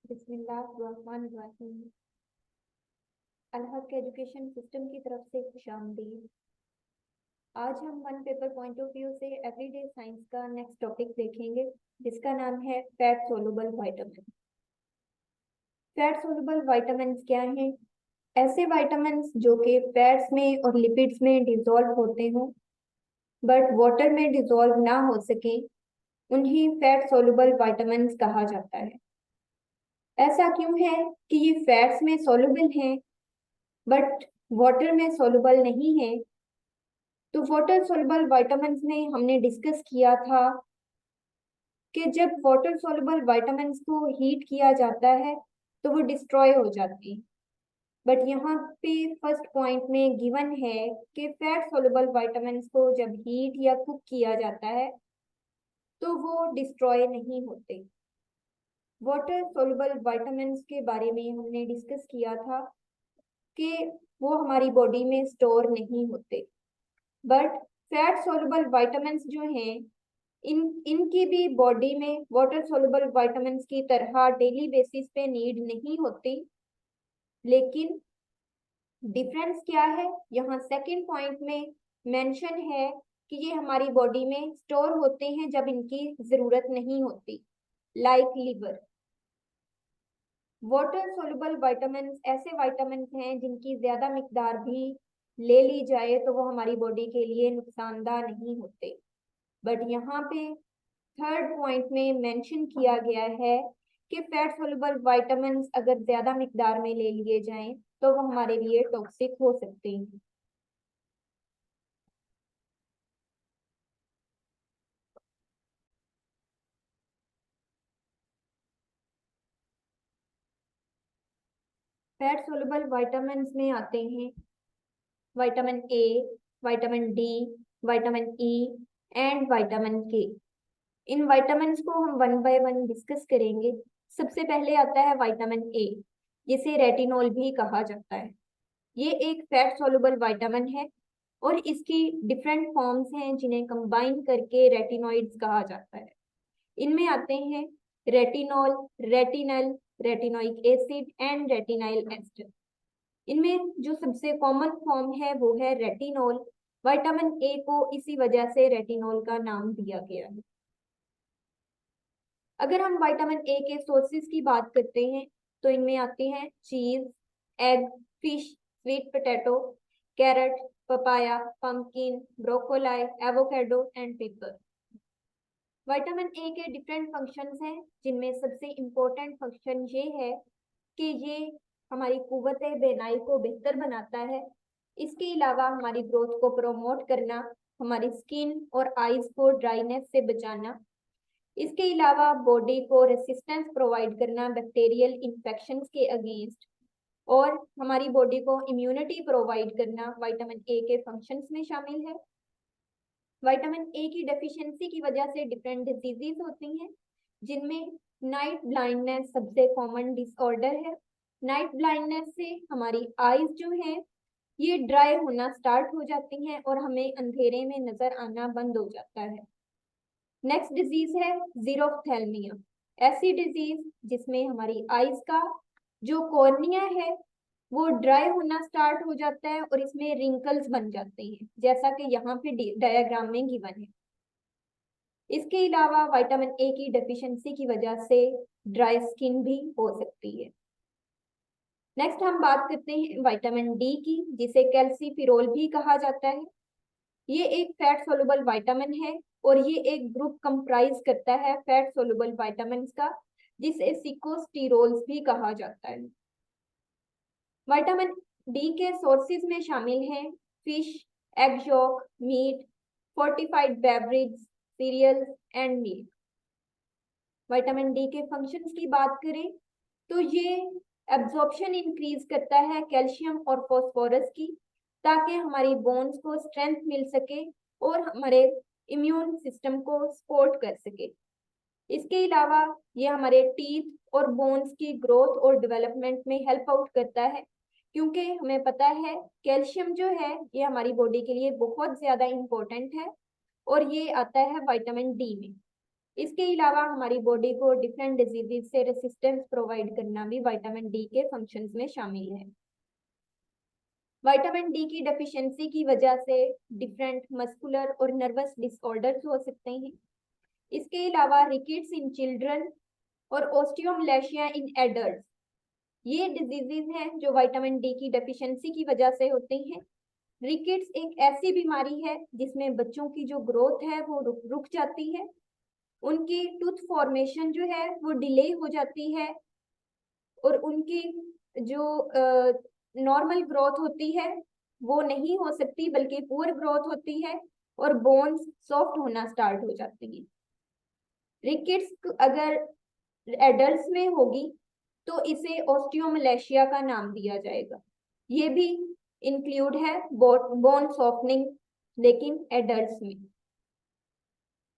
बिस्मिल्लाहिर्रहमानिर्रहीम। अलहक education system की तरफ से खुशामदीद। आज हम one paper point of view से एवरीडे साइंस का नेक्स्ट टॉपिक देखेंगे, जिसका नाम है fat soluble vitamin. Fat soluble vitamin क्या हैं? ऐसे वाइटामिन जो कि फैट्स में और लिपिड्स में डिसॉल्व होते हों बट वाटर में डिसॉल्व ना हो सके, उन्हें फैट सोलुबल वाइटामिन कहा जाता है। ऐसा क्यों है कि ये फैट्स में सोलुबल हैं बट वाटर में सोलुबल नहीं है? तो वाटर सोलुबल वाइटामिन में हमने डिस्कस किया था कि जब वाटर सोलुबल वाइटामिन को हीट किया जाता है तो वो डिस्ट्रॉय हो जाती है। बट यहाँ पे फर्स्ट पॉइंट में गिवन है कि फैट सोलुबल वाइटामिन को जब हीट या कुक किया जाता है तो वो डिस्ट्रॉय नहीं होते। वाटर सोलुबल वाइटामिन के बारे में हमने डिस्कस किया था कि वो हमारी बॉडी में स्टोर नहीं होते, बट फैट सोलुबल वाइटामिन जो हैं इनकी भी बॉडी में वाटर सोलुबल वाइटामिन की तरह डेली बेसिस पे नीड नहीं होती। लेकिन डिफरेंस क्या है, यहाँ सेकंड पॉइंट में मेंशन है कि ये हमारी बॉडी में स्टोर होते हैं जब इनकी जरूरत नहीं होती, like liver. Water soluble vitamin ऐसे वाइटामिन हैं जिनकी ज्यादा मिकदार भी ले ली जाए तो वो हमारी बॉडी के लिए नुकसानदाह नहीं होते। बट यहाँ पे थर्ड पॉइंट में मेंशन किया गया है कि फैट सोलुबल वाइटामिन अगर ज्यादा मिकदार में ले लिए जाएं तो वो हमारे लिए टॉक्सिक हो सकते हैं। फैट सोलुबल वाइटामिन में आते हैं vitamin A, vitamin D, vitamin E and vitamin K. इन विटामिन को हम वन बाय वन डिस्कस करेंगे। सबसे पहले आता है विटामिन ए, जिसे रेटिनॉल भी कहा जाता है। ये एक फैट सोलुबल विटामिन है और इसकी डिफरेंट फॉर्म्स हैं जिन्हें कंबाइन करके रेटिनॉइड्स कहा जाता है। इनमें आते हैं retinol, retinal, retinoic acid and retinyl ester. इनमें जो सबसे कॉमन फॉर्म है वो है रेटिनॉल। विटामिन ए को इसी वजह से रेटिनॉल का नाम दिया गया है। अगर हम विटामिन ए के सोर्सेज की बात करते हैं तो इनमें आते हैं cheese, egg, fish, sweet potato, carrot, papaya, pumpkin, broccoli, avocado and pepper. Vitamin A के डिफरेंट फंक्शंस हैं, जिनमें सबसे इम्पोर्टेंट फंक्शन ये है कि ये हमारी कुव्वत बेनाई को बेहतर बनाता है। इसके अलावा हमारी ग्रोथ को प्रमोट करना, हमारी स्किन और आईज को ड्राइनेस से बचाना, इसके अलावा बॉडी को रेसिस्टेंस प्रोवाइड करना बैक्टीरियल इन्फेक्शंस के अगेंस्ट, और हमारी बॉडी को इम्यूनिटी प्रोवाइड करना विटामिन ए के फंक्शंस में शामिल है। विटामिन ए की डेफिशिएंसी की वजह से डिफरेंट डिजीजेस होती हैं, जिनमें नाइट ब्लाइंडनेस सबसे कॉमन डिसऑर्डर है। नाइट ब्लाइंडनेस से हमारी आईज जो है ये ड्राई होना स्टार्ट हो जाती हैं और हमें अंधेरे में नजर आना बंद हो जाता है। नेक्स्ट डिजीज है जीरोफ्थेल्मिया, ऐसी डिजीज जिसमें हमारी आईज का जो कॉर्निया है वो ड्राई होना स्टार्ट हो जाता है और इसमें रिंकल्स बन जाते हैं, जैसा कि यहाँ पे डायग्राम में गिवन है। इसके अलावा विटामिन ए की डेफिशिएंसी की वजह से ड्राई स्किन भी हो सकती है। नेक्स्ट हम बात करते हैं विटामिन डी की, जिसे कैल्सीफिरोल भी कहा जाता है। ये एक फैट सोलुबल विटामिन है और ये एक ग्रुप कंप्राइज करता है फैट सोलुबल विटामिन का, जिसे सिकोस्टीरोल्स भी कहा जाता है। विटामिन डी के सोर्सेज में शामिल हैं fish, egg yolk, meat, fortified beverage, cereals and milk. Vitamin D के फंक्शंस की बात करें तो ये एब्जॉर्प्शन इंक्रीज करता है कैल्शियम और फास्फोरस की, ताकि हमारी बोन्स को स्ट्रेंथ मिल सके और हमारे इम्यून सिस्टम को सपोर्ट कर सके। इसके अलावा ये हमारे टीथ और बोन्स की ग्रोथ और डेवलपमेंट में हेल्प आउट करता है, क्योंकि हमें पता है कैल्शियम जो है ये हमारी बॉडी के लिए बहुत ज़्यादा इम्पोर्टेंट है और ये आता है विटामिन डी में। इसके अलावा हमारी बॉडी को डिफरेंट डिजीजेस से रेसिस्टेंस प्रोवाइड करना भी विटामिन डी के फंक्शंस में शामिल है। विटामिन डी की डेफिशिएंसी की वजह से डिफरेंट मस्कुलर और नर्वस डिसऑर्डर्स हो सकते हैं। इसके अलावा रिकेट्स इन चिल्ड्रन और ओस्टियोमलेशिया इन एडल्ट्स, ये डिजीजेज हैं जो विटामिन डी की डेफिशिएंसी की वजह से होते हैं। रिकेट्स एक ऐसी बीमारी है जिसमें बच्चों की जो ग्रोथ है वो रुक जाती है, उनकी टूथ फॉर्मेशन जो है वो डिले हो जाती है और उनकी जो नॉर्मल ग्रोथ होती है वो नहीं हो सकती बल्कि पुअर ग्रोथ होती है और बोन्स सॉफ्ट होना स्टार्ट हो जाती है। रिकेट्स अगर एडल्ट्स में होगी तो इसे ऑस्टियोमलेशिया का नाम दिया जाएगा। ये भी इंक्लूड है बोन सॉफ्टनिंग, लेकिन एडल्ट्स में।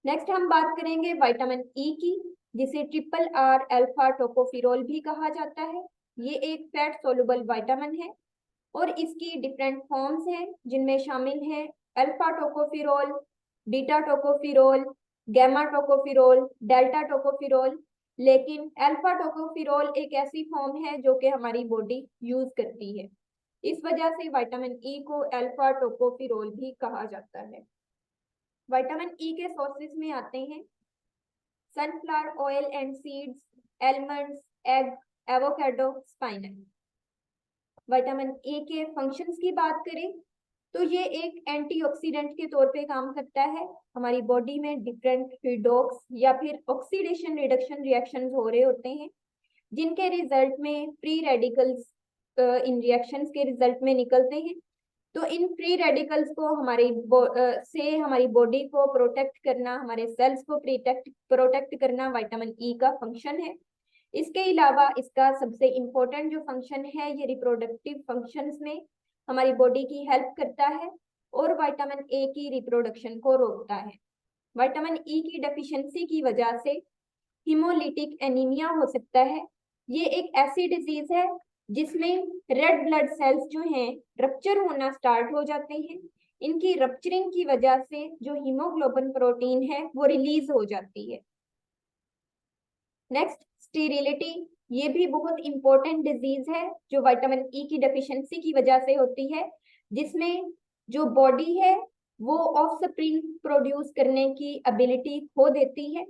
नेक्स्ट हम बात करेंगे विटामिन ई की, जिसे ट्रिपल आर अल्फा टोकोफिरोल भी कहा जाता है। ये एक फैट सोलुबल विटामिन है और इसकी डिफरेंट फॉर्म्स हैं जिनमें शामिल है alpha tocopherol, beta tocopherol, gamma tocopherol, delta tocopherol. लेकिन अल्फा टोकोफिरोल एक ऐसी फॉर्म है जो कि हमारी बॉडी यूज करती है, इस वजह से विटामिन ई को अल्फा टोकोफिरोल भी कहा जाता है। विटामिन ई के सोर्सेज में आते हैं sunflower oil and seeds, almonds, egg, avocado, spinal. Vitamin A के फंक्शंस की बात करें तो ये एक एंटीऑक्सीडेंट के तौर पे काम करता है। हमारी बॉडी में डिफरेंट रिडॉक्स या फिर ऑक्सीडेशन रिडक्शन रिएक्शंस हो रहे होते हैं जिनके रिजल्ट में फ्री रेडिकल्स इन रिएक्शंस के रिजल्ट में निकलते हैं। तो इन फ्री रेडिकल्स को हमारी बॉडी को प्रोटेक्ट करना, हमारे सेल्स को प्रोटेक्ट करना विटामिन ई का फंक्शन है। इसके अलावा इसका सबसे इम्पोर्टेंट जो फंक्शन है ये रिप्रोडक्टिव फंक्शंस में हमारी बॉडी की हेल्प करता है और विटामिन ए की रिप्रोडक्शन को रोकता है। विटामिन ई की डेफिशिएंसी की वजह से हीमोलिटिक एनीमिया हो सकता है। ये एक ऐसी डिजीज है जिसमें रेड ब्लड सेल्स जो हैं रप्चर होना स्टार्ट हो जाते हैं। इनकी रप्चरिंग की वजह से जो हीमोग्लोबिन प्रोटीन है वो रिलीज हो जाती है। नेक्स्ट, स्टेरिलिटी, ये भी बहुत इंपॉर्टेंट डिजीज है जो विटामिन ई की डेफिशिएंसी की वजह से होती है, जिसमें जो बॉडी है वो ऑफस्प्रिंग प्रोड्यूस करने की एबिलिटी खो देती है।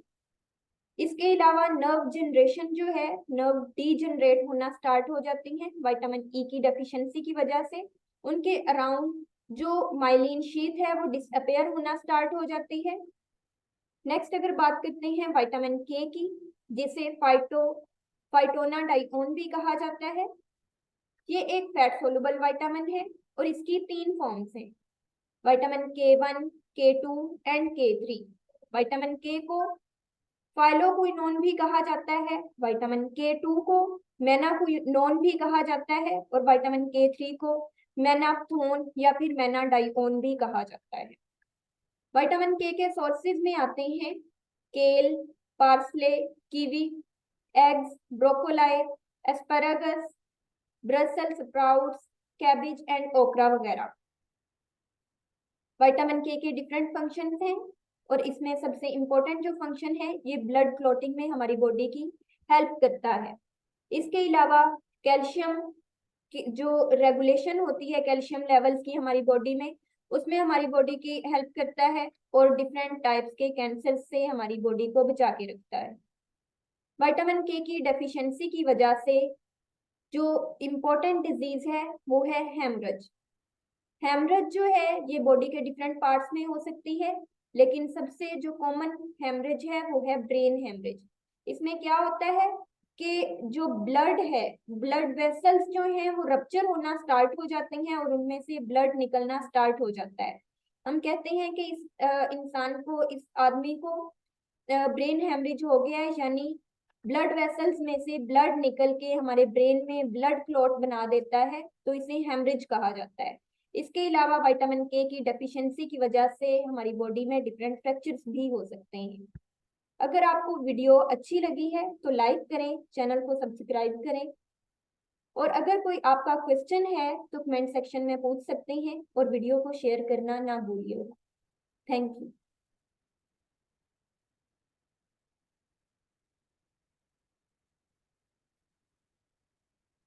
इसके अलावा नर्व जनरेशन जो है, नर्व डीजनरेट होना स्टार्ट हो जाती है विटामिन ई की डेफिशिएंसी की वजह से। उनके अराउंड जो माइलिन शीथ है वो डिसअपेयर होना स्टार्ट हो जाती है। नेक्स्ट अगर बात करते हैं विटामिन के की, जिसे फाइटोनाडाइकोन भी कहा जाता है। ये एक फैट सोलुबल विटामिन है और इसकी 3 फॉर्म्स हैं, vitamin K1, K2 and K3। Vitamin के को फाइलोक्विनोन भी कहा जाता है, विटामिन K2 को मेनाक्विनोन भी कहा जाता है और विटामिन K3 को मेनाप्थोन या फिर मेनाडाइकोन भी कहा जाता है। विटामिन के सोर्सेज में आते हैं kale, parsley, kiwi, eggs, broccoli, asparagus, Brussels sprouts, cabbage and okra वगैरह। विटामिन के डिफरेंट फंक्शंस हैं और इसमें सबसे इम्पोर्टेंट जो फंक्शन है ये ब्लड क्लॉटिंग में हमारी बॉडी की हेल्प करता है। इसके अलावा कैल्शियम की जो रेगुलेशन होती है कैल्शियम लेवल्स की हमारी बॉडी में, उसमें हमारी बॉडी की हेल्प करता है और डिफरेंट टाइप्स के कैंसर से हमारी बॉडी को बचा के रखता है। विटामिन के की डेफिशिएंसी की वजह से जो इम्पोर्टेंट डिजीज है वो है हेमरेज। हेमरेज जो है ये बॉडी के डिफरेंट पार्ट्स में हो सकती है, लेकिन सबसे जो कॉमन हेमरेज है वो है ब्रेन हेमरेज। इसमें क्या होता है कि जो ब्लड है, ब्लड वेसल्स जो हैं वो रप्चर होना स्टार्ट हो जाते हैं और उनमें से ब्लड निकलना स्टार्ट हो जाता है। हम कहते हैं कि इस इंसान को, इस आदमी को ब्रेन हेमरेज हो गया है, यानी ब्लड वेसल्स में से ब्लड निकल के हमारे ब्रेन में ब्लड क्लॉट बना देता है, तो इसे हेमरेज कहा जाता है। इसके अलावा विटामिन के की डेफिशिएंसी की वजह से हमारी बॉडी में डिफरेंट फ्रैक्चर्स भी हो सकते हैं। अगर आपको वीडियो अच्छी लगी है तो लाइक करें, चैनल को सब्सक्राइब करें और अगर कोई आपका क्वेश्चन है तो कमेंट सेक्शन में पूछ सकते हैं और वीडियो को शेयर करना ना भूलिएगा। Thank you.